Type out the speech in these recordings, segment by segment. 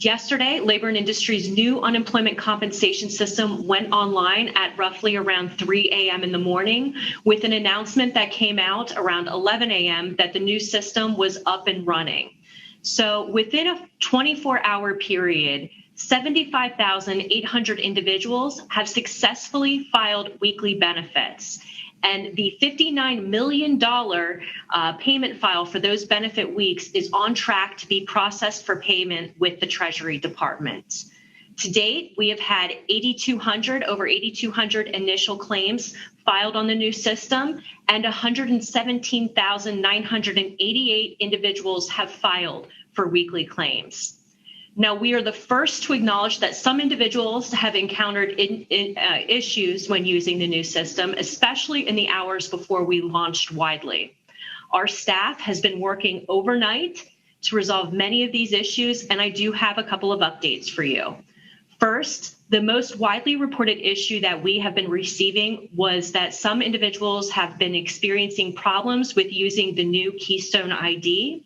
Yesterday, Labor and Industry's new unemployment compensation system went online at roughly around 3 a.m. in the morning with an announcement that came out around 11 a.m. that the new system was up and running. So within a 24-hour period, 75,800 individuals have successfully filed weekly benefits. And the $59 million payment file for those benefit weeks is on track to be processed for payment with the Treasury Department. To date, we have had over 8,200 initial claims filed on the new system, and 117,988 individuals have filed for weekly claims. Now, we are the first to acknowledge that some individuals have encountered issues when using the new system, especially in the hours before we launched widely. Our staff has been working overnight to resolve many of these issues, and I do have a couple of updates for you. First, the most widely reported issue that we have been receiving was that some individuals have been experiencing problems with using the new Keystone ID.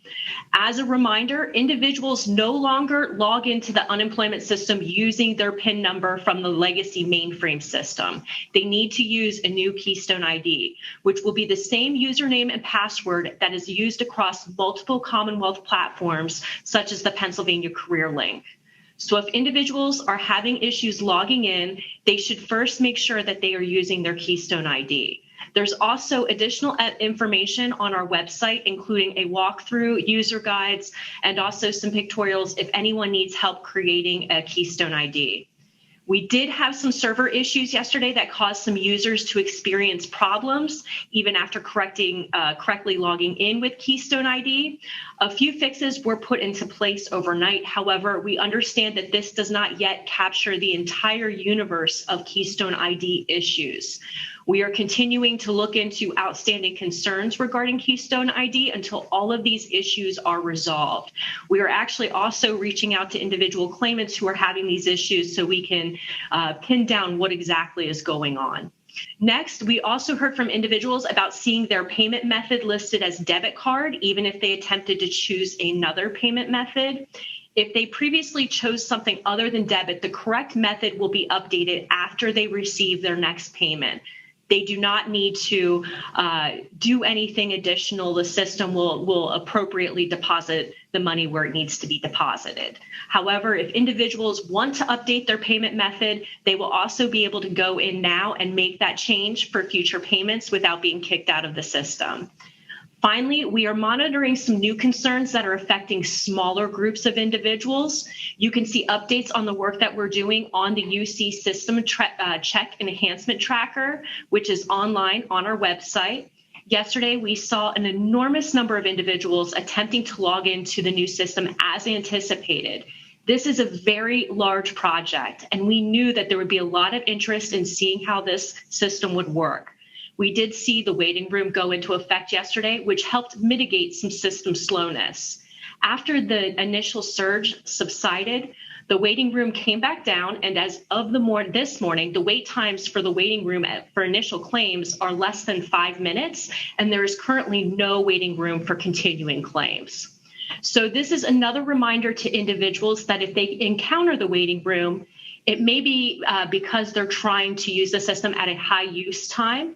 As a reminder, individuals no longer log into the unemployment system using their PIN number from the legacy mainframe system. They need to use a new Keystone ID, which will be the same username and password that is used across multiple Commonwealth platforms, such as the Pennsylvania Career Link. So if individuals are having issues logging in, they should first make sure that they are using their Keystone ID. There's also additional information on our website, including a walkthrough, user guides, and also some pictorials if anyone needs help creating a Keystone ID. We did have some server issues yesterday that caused some users to experience problems even after correctly logging in with Keystone ID. A few fixes were put into place overnight. However, we understand that this does not yet capture the entire universe of Keystone ID issues. We are continuing to look into outstanding concerns regarding Keystone ID until all of these issues are resolved. We are actually also reaching out to individual claimants who are having these issues so we can pin down what exactly is going on. Next, we also heard from individuals about seeing their payment method listed as debit card, even if they attempted to choose another payment method. If they previously chose something other than debit, the correct method will be updated after they receive their next payment. They do not need to do anything additional. The system will appropriately deposit the money where it needs to be deposited. However, if individuals want to update their payment method, they will also be able to go in now and make that change for future payments without being kicked out of the system. Finally, we are monitoring some new concerns that are affecting smaller groups of individuals. You can see updates on the work that we're doing on the UC System Check Enhancement Tracker, which is online on our website. Yesterday, we saw an enormous number of individuals attempting to log into the new system as anticipated. This is a very large project, and we knew that there would be a lot of interest in seeing how this system would work. We did see the waiting room go into effect yesterday, which helped mitigate some system slowness. After the initial surge subsided, the waiting room came back down, and as of this morning, the wait times for the waiting room for initial claims are less than 5 minutes, and there is currently no waiting room for continuing claims. So this is another reminder to individuals that if they encounter the waiting room, it may be because they're trying to use the system at a high use time.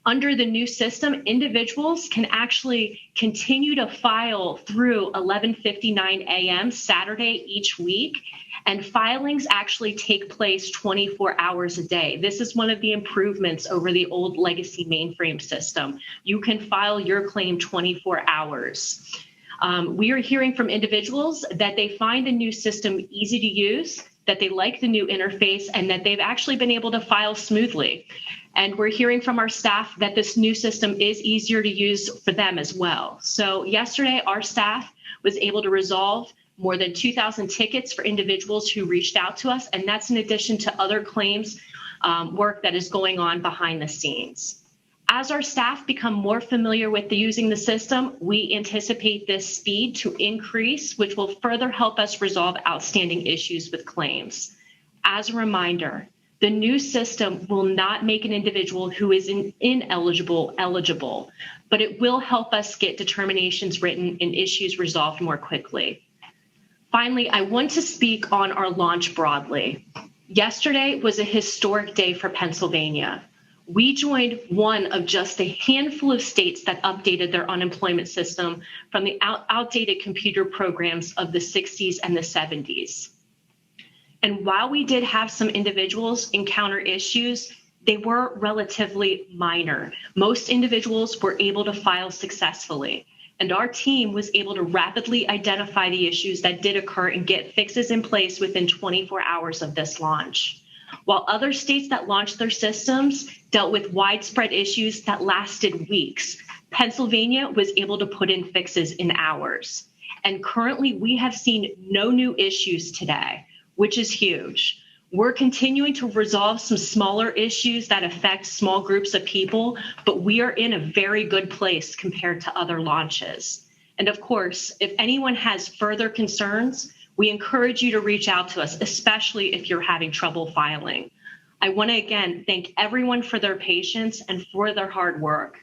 Under the new system, individuals can actually continue to file through 11:59 a.m. Saturday each week, and filings actually take place 24 hours a day. This is one of the improvements over the old legacy mainframe system. You can file your claim 24 hours. We are hearing from individuals that they find the new system easy to use, that they like the new interface, and that they've actually been able to file smoothly. And we're hearing from our staff that this new system is easier to use for them as well. So yesterday, our staff was able to resolve more than 2,000 tickets for individuals who reached out to us, and that's in addition to other claims work that is going on behind the scenes. As our staff become more familiar with using the system, we anticipate this speed to increase, which will further help us resolve outstanding issues with claims. As a reminder, the new system will not make an individual who is ineligible eligible, but it will help us get determinations written and issues resolved more quickly. Finally, I want to speak on our launch broadly. Yesterday was a historic day for Pennsylvania. We joined one of just a handful of states that updated their unemployment system from the outdated computer programs of the 60s and the 70s. And while we did have some individuals encounter issues, they were relatively minor. Most individuals were able to file successfully, and our team was able to rapidly identify the issues that did occur and get fixes in place within 24 hours of this launch. While other states that launched their systems dealt with widespread issues that lasted weeks, Pennsylvania was able to put in fixes in hours. And currently, we have seen no new issues today, which is huge. We're continuing to resolve some smaller issues that affect small groups of people, but we are in a very good place compared to other launches. And of course, if anyone has further concerns, we encourage you to reach out to us, especially if you're having trouble filing. I want to again thank everyone for their patience and for their hard work.